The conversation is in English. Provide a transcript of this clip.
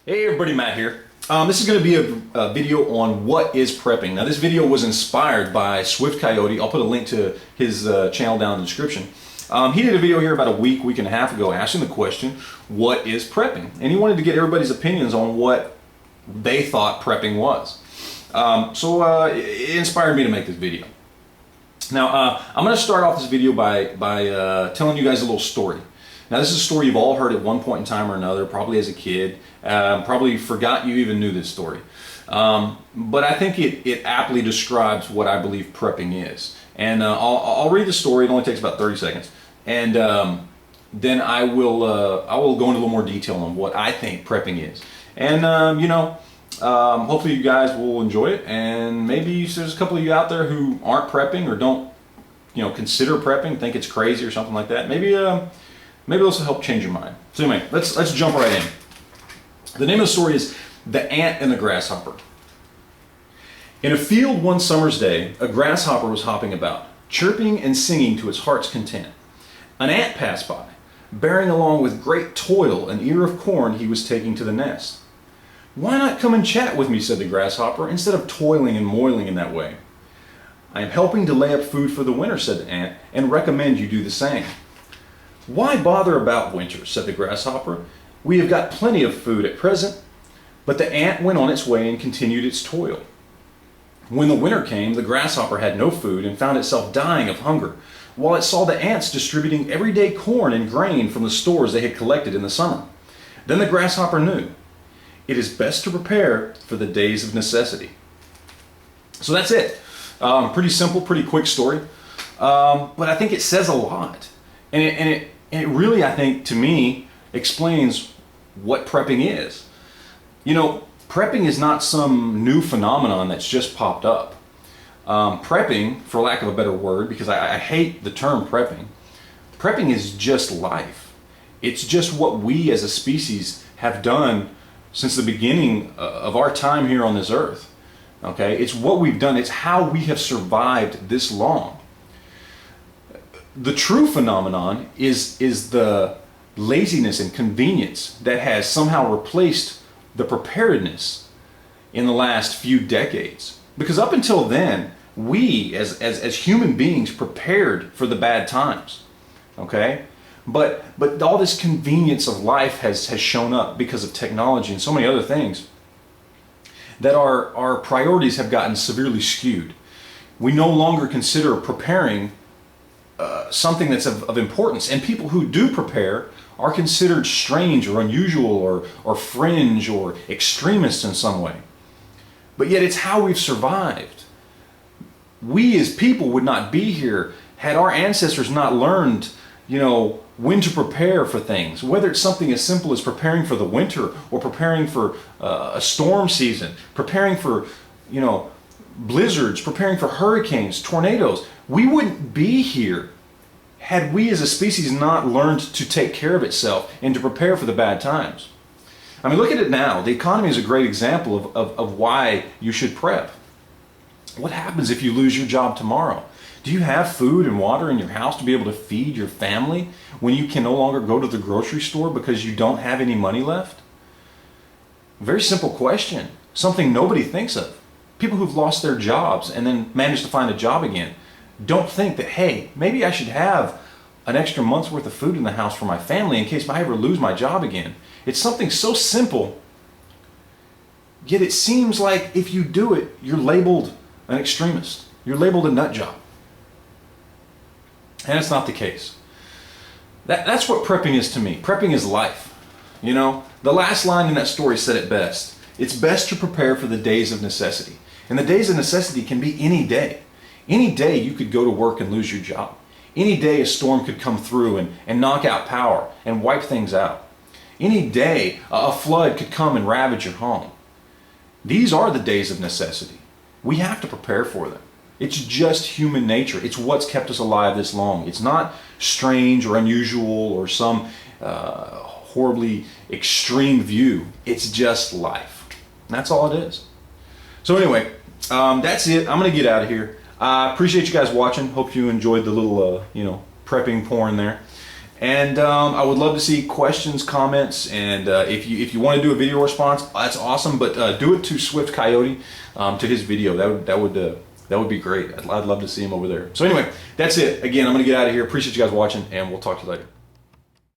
Hey everybody, Matt here. This is going to be a video on what is prepping. Now this video was inspired by Swift Coyote. I'll put a link to his channel down in the description. He did a video here about a week and a half ago asking the question, what is prepping? And he wanted to get everybody's opinions on what they thought prepping was. So it inspired me to make this video. Now I'm going to start off this video by telling you guys a little story. Now this is a story you've all heard at one point in time or another, probably as a kid. Probably forgot you even knew this story. But I think it aptly describes what I believe prepping is. And I'll read the story. It only takes about 30 seconds. And then I will go into a little more detail on what I think prepping is. And hopefully you guys will enjoy it. And maybe there's a couple of you out there who aren't prepping or don't consider prepping, think it's crazy or something like that. Maybe this will help change your mind. So anyway, let's jump right in. The name of the story is The Ant and the Grasshopper. In a field one summer's day, a grasshopper was hopping about, chirping and singing to its heart's content. An ant passed by, bearing along with great toil an ear of corn he was taking to the nest. "Why not come and chat with me," said the grasshopper, "instead of toiling and moiling in that way?" "I am helping to lay up food for the winter," said the ant, "and recommend you do the same." "Why bother about winter?" said the grasshopper. "We have got plenty of food at present." But the ant went on its way and continued its toil. When the winter came, the grasshopper had no food and found itself dying of hunger, while it saw the ants distributing everyday corn and grain from the stores they had collected in the summer. Then the grasshopper knew, it is best to prepare for the days of necessity. So that's it. Pretty simple, pretty quick story. But I think it says a lot. And it really, I think, to me, explains what prepping is. Prepping is not some new phenomenon that's just popped up. Prepping, for lack of a better word, because I hate the term prepping is just life. It's just what we as a species have done since the beginning of our time here on this earth. Okay? It's what we've done. It's how we have survived this long. The true phenomenon is the laziness and convenience that has somehow replaced the preparedness in the last few decades. Because up until then, we as human beings prepared for the bad times. Okay? But all this convenience of life has shown up because of technology and so many other things that our priorities have gotten severely skewed. We no longer consider preparing something that's of importance, and people who do prepare are considered strange or unusual or fringe or extremists in some way. But yet it's how we've survived. We as people would not be here had our ancestors not learned, when to prepare for things, whether it's something as simple as preparing for the winter or preparing for a storm season, preparing for, blizzards, preparing for hurricanes, tornadoes. We wouldn't be here had we as a species not learned to take care of itself and to prepare for the bad times. I mean, look at it now. The economy is a great example of why you should prep. What happens if you lose your job tomorrow? Do you have food and water in your house to be able to feed your family when you can no longer go to the grocery store because you don't have any money left? Very simple question. Something nobody thinks of. People who've lost their jobs and then managed to find a job again don't think that, hey, maybe I should have an extra month's worth of food in the house for my family in case I ever lose my job again. It's something so simple, yet it seems like if you do it, you're labeled an extremist. You're labeled a nut job. And it's not the case. That's what prepping is to me. Prepping is life. The last line in that story said it best. It's best to prepare for the days of necessity. And the days of necessity can be any day. Any day you could go to work and lose your job. Any day a storm could come through and knock out power and wipe things out. Any day a flood could come and ravage your home. These are the days of necessity. We have to prepare for them. It's just human nature. It's what's kept us alive this long. It's not strange or unusual or some horribly extreme view. It's just life. And that's all it is. So anyway, that's it. I'm going to get out of here. I appreciate you guys watching. Hope you enjoyed the little, prepping porn there. And I would love to see questions, comments, and if you want to do a video response, that's awesome. But do it to Swift Coyote, to his video. That would be great. I'd love to see him over there. So anyway, that's it. Again, I'm going to get out of here. Appreciate you guys watching, and we'll talk to you later.